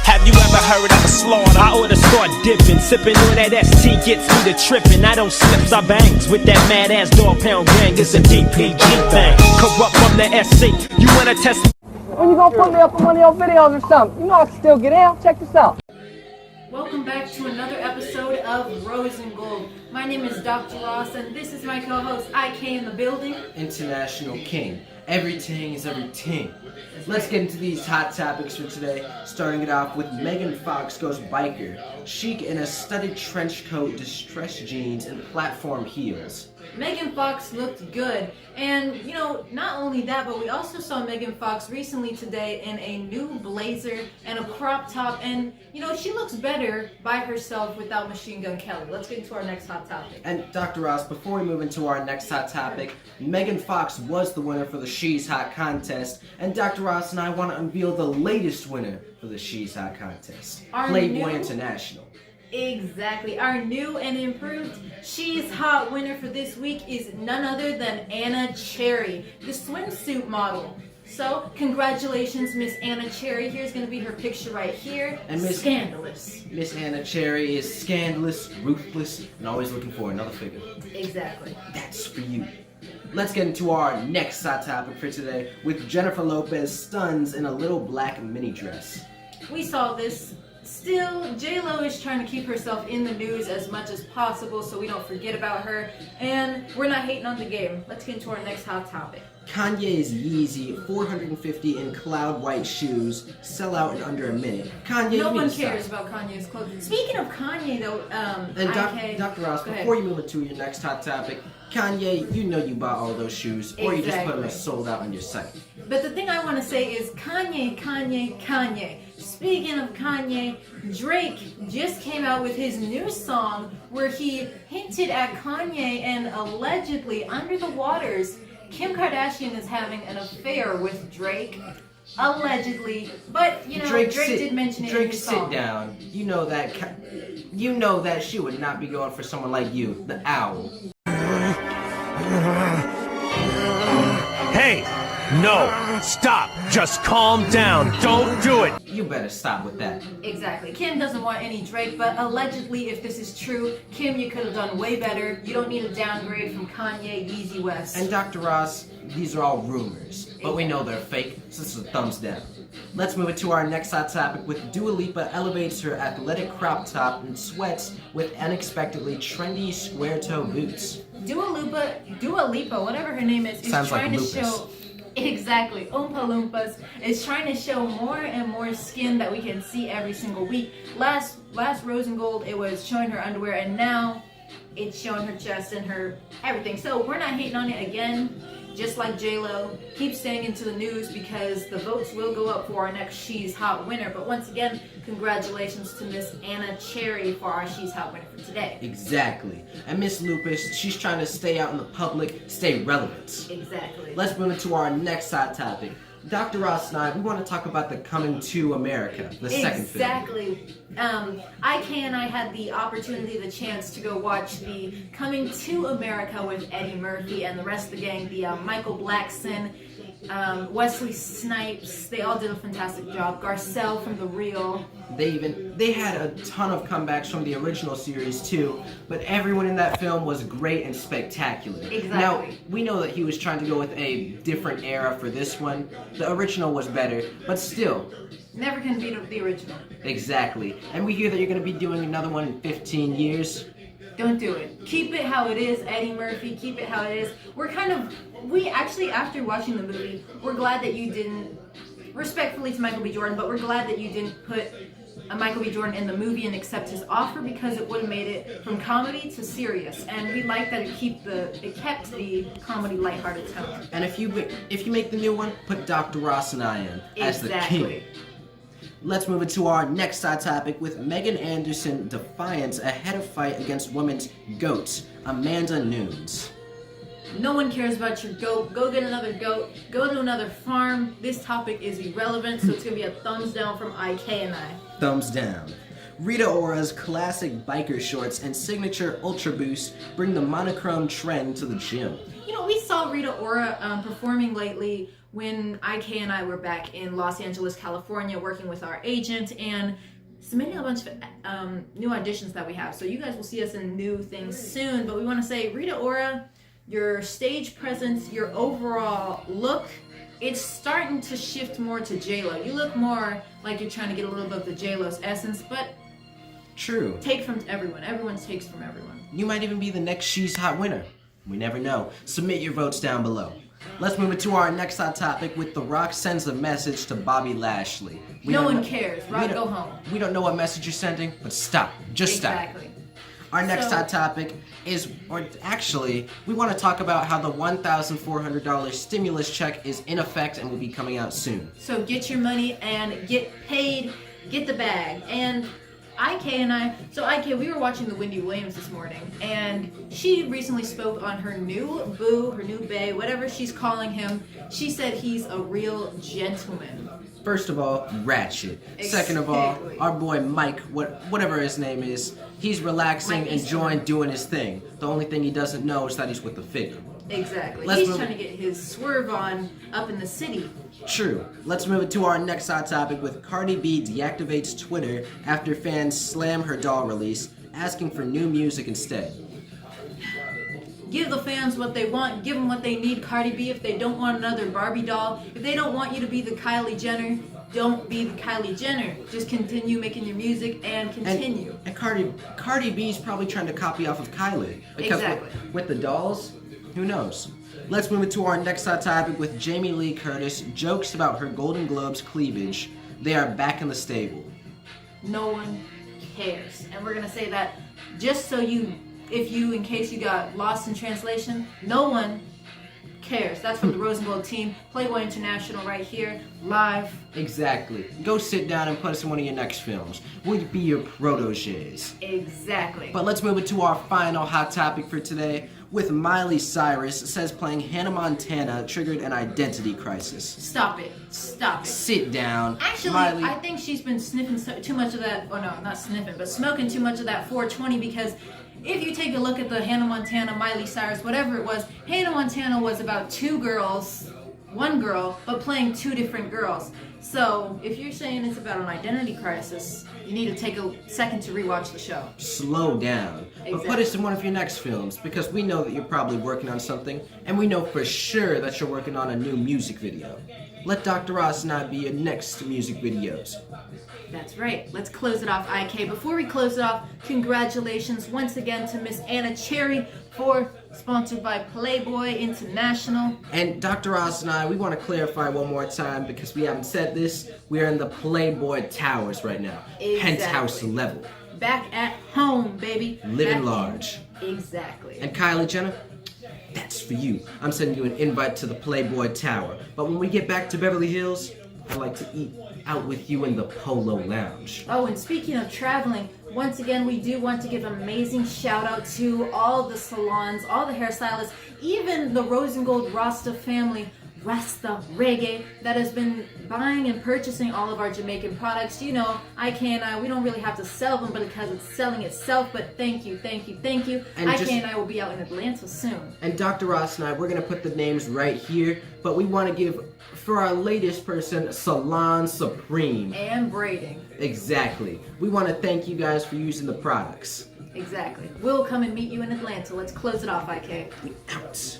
Have you ever heard of a slaughter? I oughta start dipping, sipping on that ST gets me to tripping. I don't slips, I bangs with that mad ass dog pound gang. It's a DPG thing. Corrupt from the SC. You wanna test? When you gonna put me up on one of your videos or something? You know I can still get out. Check this out. Welcome back to another episode of Rose and Gold. My name is Dr. Ross, and this is my co-host, IK in the building. International King. Everything is everything. Let's get into these hot topics for today, starting it off with Megan Fox goes biker. Chic in a studded trench coat, distressed jeans, and platform heels. Megan Fox looked good, and you know, not only that, but we also saw Megan Fox recently today in a new blazer and a crop top, and you know, she looks better by herself without Machine Gun Kelly. Let's get into our next hot topic. And Dr. Ross, before we move into our next hot topic, Megan Fox was the winner for the She's Hot contest, and Dr. Ross and I want to unveil the latest winner for the She's Hot contest, Playboy International. Exactly. Our new and improved She's Hot winner for this week is none other than Anna Cherry, the swimsuit model. So, congratulations, Miss Anna Cherry. Here's going to be her picture right here. And scandalous. Miss Anna Cherry is scandalous, ruthless, and always looking for another figure. Exactly. That's for you. Let's get into our next hot topic for today with Jennifer Lopez stuns in a little black mini dress. We saw this. Still, J-Lo is trying to keep herself in the news as much as possible so we don't forget about her, and we're not hating on the game. Let's get into our next hot topic. Kanye's Yeezy 450 in cloud white shoes sell out in under a minute. Kanye, no one cares about Kanye's clothes. Speaking of Kanye, though, and Dr. Ross, before you move into your next hot topic, Kanye, you know you bought all those shoes, or you just put them as sold out on your site. But the thing I want to say is Kanye. Speaking of Kanye, Drake just came out with his new song where he hinted at Kanye and allegedly, under the waters, Kim Kardashian is having an affair with Drake. Allegedly. But, you know, Drake did mention it in his song. Sit down. You know that she would not be going for someone like you, the owl. Hey! No! Stop! Just calm down! Don't do it! You better stop with that. Exactly. Kim doesn't want any Drake, but allegedly, if this is true, Kim, you could have done way better. You don't need a downgrade from Kanye, Yeezy West. And Dr. Ross, these are all rumors, but we know they're fake, so this is a thumbs down. Let's move it to our next hot topic with Dua Lipa elevates her athletic crop top and sweats with unexpectedly trendy square toe boots. Dua Lipa, whatever her name is trying to show. Exactly. Oompa Loompas is trying to show more and more skin that we can see every single week. Last Rose and Gold, it was showing her underwear, and now it's showing her chest and her everything. So we're not hating on it again. Just like J-Lo, keep staying into the news because the votes will go up for our next She's Hot winner. But once again, congratulations to Miss Anna Cherry for our She's Hot winner for today. Exactly. And Miss Lupus, she's trying to stay out in the public, stay relevant. Exactly. Let's move into our next hot topic. Dr. Ross and I, we want to talk about the Coming to America, the second film. Exactly. IK and I had the opportunity, the chance to go watch the Coming to America with Eddie Murphy and the rest of the gang, the Michael Blackson, Wesley Snipes. They all did a fantastic job. Garcelle from The Real. They had a ton of comebacks from the original series too, but everyone in that film was great and spectacular. Exactly. Now, we know that he was trying to go with a different era for this one. The original was better, but still. Never can beat the original. Exactly. And we hear that you're going to be doing another one in 15 years. Don't do it. Keep it how it is, Eddie Murphy. Keep it how it is. We actually, after watching the movie, we're glad that you didn't, respectfully to Michael B. Jordan, but we're glad that you didn't put a Michael B. Jordan in the movie and accept his offer because it would have made it from comedy to serious. And we like that it kept the comedy lighthearted tone. And if you make the new one, put Dr. Ross and I in as the king. Let's move into our next hot topic with Megan Anderson defiance ahead of fight against women's GOAT, Amanda Nunes. No one cares about your goat. Go get another goat. Go to another farm. This topic is irrelevant, so it's going to be a thumbs down from IK and I. Thumbs down. Rita Ora's classic biker shorts and signature Ultra Boost bring the monochrome trend to the gym. You know, we saw Rita Ora performing lately when IK and I were back in Los Angeles, California, working with our agent and submitting a bunch of new auditions that we have. So you guys will see us in new things soon, but we want to say, Rita Ora, your stage presence, your overall look, it's starting to shift more to J-Lo. You look more like you're trying to get a little bit of the J-Lo's essence, but true. Take from everyone. Everyone takes from everyone. You might even be the next She's Hot winner. We never know. Submit your votes down below. Let's move it to our next hot topic with The Rock sends a message to Bobby Lashley. No one cares. Rock, go home. We don't know what message you're sending, but stop. Just stop. Exactly. Our next hot topic is, or actually, we want to talk about how the $1,400 stimulus check is in effect and will be coming out soon. So get your money and get paid, get the bag. And IK, we were watching the Wendy Williams this morning, and she recently spoke on her new boo, her new bae, whatever she's calling him. She said he's a real gentleman. First of all, ratchet. Exactly. Second of all, our boy Mike, whatever his name is, he's relaxing, enjoying doing his thing. The only thing he doesn't know is that he's with the figure. Exactly. He's trying to get his swerve on up in the city. True. Let's move it to our next hot topic with Cardi B deactivates Twitter after fans slam her doll release, asking for new music instead. Give the fans what they want, give them what they need, Cardi B. If they don't want another Barbie doll, if they don't want you to be the Kylie Jenner, don't be the Kylie Jenner. Just continue making your music and continue. And Cardi B's probably trying to copy off of Kylie. Because exactly. with the dolls, who knows? Let's move it to our next hot topic with Jamie Lee Curtis jokes about her Golden Globes cleavage. They are back in the stable. No one cares. And we're going to say that just so in case you got lost in translation, no one cares. That's from the Rose and Gold team, Playboy International right here, live. Exactly. Go sit down and put us in one of your next films. We'll be your proteges. Exactly. But let's move it to our final hot topic for today with Miley Cyrus says playing Hannah Montana triggered an identity crisis. Stop it. Stop it. Sit down. Actually, Miley. I think she's been sniffing too much of that, or no, not sniffing, but smoking too much of that 420 because if you take a look at the Hannah Montana, Miley Cyrus, whatever it was, Hannah Montana was about two girls, one girl, but playing two different girls. So if you're saying it's about an identity crisis, you need to take a second to rewatch the show. Slow down. Exactly. But put us in one of your next films because we know that you're probably working on something and we know for sure that you're working on a new music video. Let Dr. Ross and I be your next music videos. That's right. Let's close it off, IK. Before we close it off, congratulations once again to Miss Anna Cherry for sponsored by Playboy International. And Dr. Ross and I, we want to clarify one more time because we haven't said this. We're in the Playboy Towers right now. Exactly. Penthouse level. Back at home, baby. Living large. Exactly. And Kylie Jenner, that's for you. I'm sending you an invite to the Playboy Tower. But when we get back to Beverly Hills, I'd like to eat out with you in the Polo Lounge. Oh, and speaking of traveling, once again, we do want to give an amazing shout out to all the salons, all the hairstylists, even the Rose and Gold Rasta family, Rasta Reggae, that has been buying and purchasing all of our Jamaican products. You know, IK and I, we don't really have to sell them, but because it's selling itself. But thank you, thank you, thank you. And IK and I will be out in Atlanta soon. And Dr. Ross and I, we're going to put the names right here, but we want to give, for our latest person, Salon Supreme. And braiding. Exactly. We want to thank you guys for using the products. Exactly. We'll come and meet you in Atlanta. Let's close it off, IK. Out.